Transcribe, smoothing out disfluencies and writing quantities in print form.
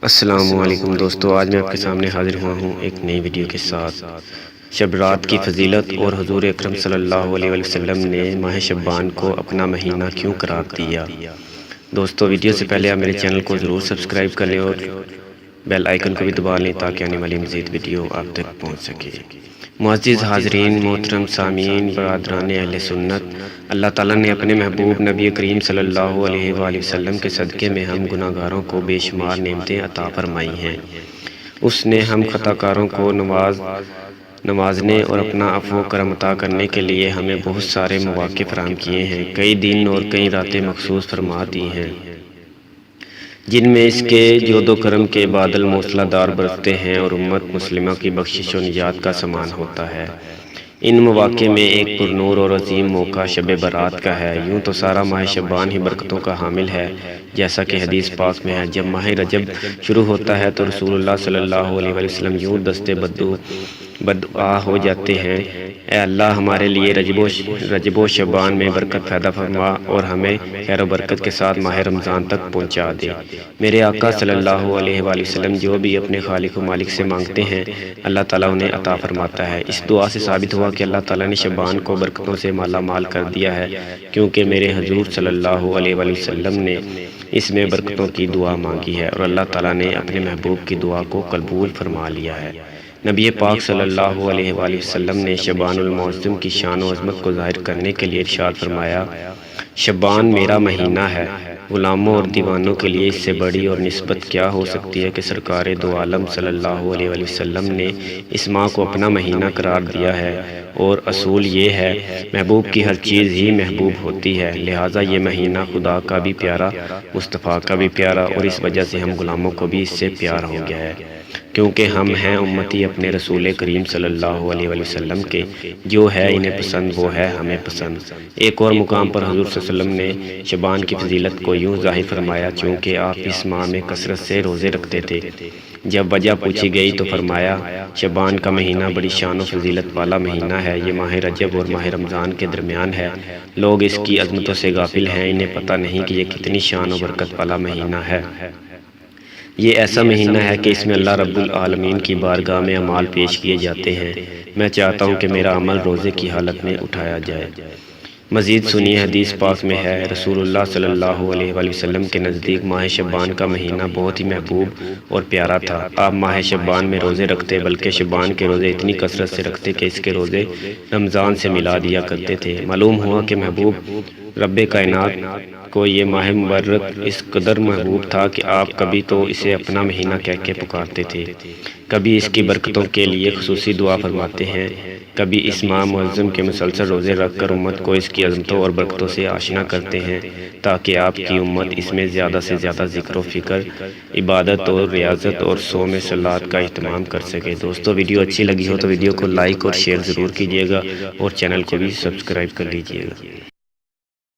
السلام علیکم دوستو، آج میں آپ کے سامنے حاضر ہوا ہوں ایک نئی ویڈیو کے ساتھ۔ شب رات کی فضیلت اور حضور اکرم صلی اللہ علیہ وسلم نے ماہ شعبان کو اپنا مہینہ کیوں قرار دیا۔ دوستو، ویڈیو سے پہلے آپ میرے چینل کو ضرور سبسکرائب کر لیں اور بیل آئیکن کو بھی دبا لیں تاکہ آنے والی مزید ویڈیو آپ تک پہنچ سکے۔ معزز حاضرین، محترم سامعین، برادران اہل سنت، اللہ تعالیٰ نے اپنے محبوب نبی کریم صلی اللہ علیہ وآلہ وسلم کے صدقے میں ہم گناہ گاروں کو بے شمار نعمتیں عطا فرمائی ہیں۔ اس نے ہم خطا کاروں کو نوازنے اور اپنا عفو و کرم عطا کرنے کے لیے ہمیں بہت سارے مواقع فراہم کیے ہیں، کئی دن اور کئی راتیں مخصوص فرما دی ہیں، جن میں اس کے جود و کرم کے بادل موسلا دھار برستے ہیں اور امت مسلمہ کی بخشش و نجات کا سامان ہوتا ہے۔ ان مواقع میں ایک پرنور اور عظیم موقع شب برات کا ہے۔ یوں تو سارا ماہ شعبان ہی برکتوں کا حامل ہے، جیسا کہ حدیث پاک میں ہے۔ جب ماہ رجب شروع ہوتا ہے تو رسول اللہ صلی اللہ علیہ وسلم یوں دستے بدعا ہو جاتے ہیں: اے اللہ، ہمارے لیے رجب و شعبان میں برکت پیدا فرما اور ہمیں خیر و برکت کے ساتھ ماہ رمضان تک پہنچا دے۔ میرے آقا صلی اللہ علیہ وآلہ وسلم جو بھی اپنے خالق و مالک سے مانگتے ہیں، اللہ تعالیٰ انہیں عطا فرماتا ہے۔ اس دعا سے ثابت ہوا کہ اللہ تعالیٰ نے شعبان کو برکتوں سے مالا مال کر دیا ہے، کیونکہ میرے حضور صلی اللہ علیہ وآلہ وسلم نے اس میں برکتوں کی دعا مانگی ہے اور اللہ تعالیٰ نے اپنے محبوب کی دعا کو قبول فرما لیا ہے۔ نبی پاک صلی اللہ علیہ وآلہ وسلم نے شعبان المعظم کی شان و عظمت کو ظاہر کرنے کے لیے ارشاد فرمایا: شعبان میرا مہینہ ہے۔ غلاموں اور دیوانوں کے لیے اس سے بڑی اور نسبت کیا ہو سکتی ہے کہ سرکار دو عالم صلی اللہ علیہ وآلہ وسلم نے اس ماہ کو اپنا مہینہ قرار دیا ہے، اور اصول یہ ہے، محبوب کی ہر چیز ہی محبوب ہوتی ہے، لہٰذا یہ مہینہ خدا کا بھی پیارا، مصطفیٰ کا بھی پیارا، اور اس وجہ سے ہم غلاموں کو بھی اس سے پیار ہو گیا ہے، کیونکہ ہم ہیں امتی اپنے رسول کریم صلی اللہ علیہ وآلہ وسلم کے، جو ہے انہیں پسند وہ ہے ہمیں پسند۔ ایک اور مقام پر حضور صلی اللہ علیہ وسلم نے شعبان کی فضیلت کو یوں ظاہر فرمایا: چونکہ آپ اس ماہ میں کثرت سے روزے رکھتے تھے۔ جب وجہ پوچھی گئی تو فرمایا: شعبان کا مہینہ بڑی شان و فضیلت والا مہینہ ہے، یہ ماہ رجب اور ماہ رمضان کے درمیان ہے، لوگ اس کی عظمتوں سے غافل ہیں، انہیں پتہ نہیں کہ یہ کتنی شان و برکت والا مہینہ ہے۔ یہ ایسا مہینہ ہے کہ اس میں اللہ رب العالمین کی بارگاہ میں اعمال پیش کیے جاتے ہیں۔ میں چاہتا ہوں کہ میرا عمل روزے کی حالت میں اٹھایا جائے۔ مزید سنیے، حدیث پاک میں ہے، رسول اللہ صلی اللہ علیہ وآلہ وسلم کے نزدیک ماہ شعبان کا مہینہ بہت ہی محبوب اور پیارا تھا۔ آپ ماہ شعبان میں روزے رکھتے، بلکہ شعبان کے روزے اتنی کثرت سے رکھتے کہ اس کے روزے رمضان سے ملا دیا کرتے تھے۔ معلوم ہوا کہ محبوب رب کائنات کو یہ ماہ مبارک اس قدر محبوب تھا کہ آپ کبھی تو اسے اپنا مہینہ کہہ کے پکارتے تھے، کبھی اس کی برکتوں کے لیے خصوصی دعا فرماتے ہیں، کبھی اس ماہ معظم کے مسلسل روزے رکھ کر امت کو اس کی عظمتوں اور برکتوں سے آشنا کرتے ہیں، تاکہ آپ کی امت اس میں زیادہ سے زیادہ ذکر و فکر، عبادت اور ریاضت اور صوم صلوات کا اہتمام کر سکے۔ دوستو، ویڈیو اچھی لگی ہو تو ویڈیو کو لائک اور شیئر ضرور کیجیے گا اور چینل کو بھی سبسکرائب کر لیجیے گا۔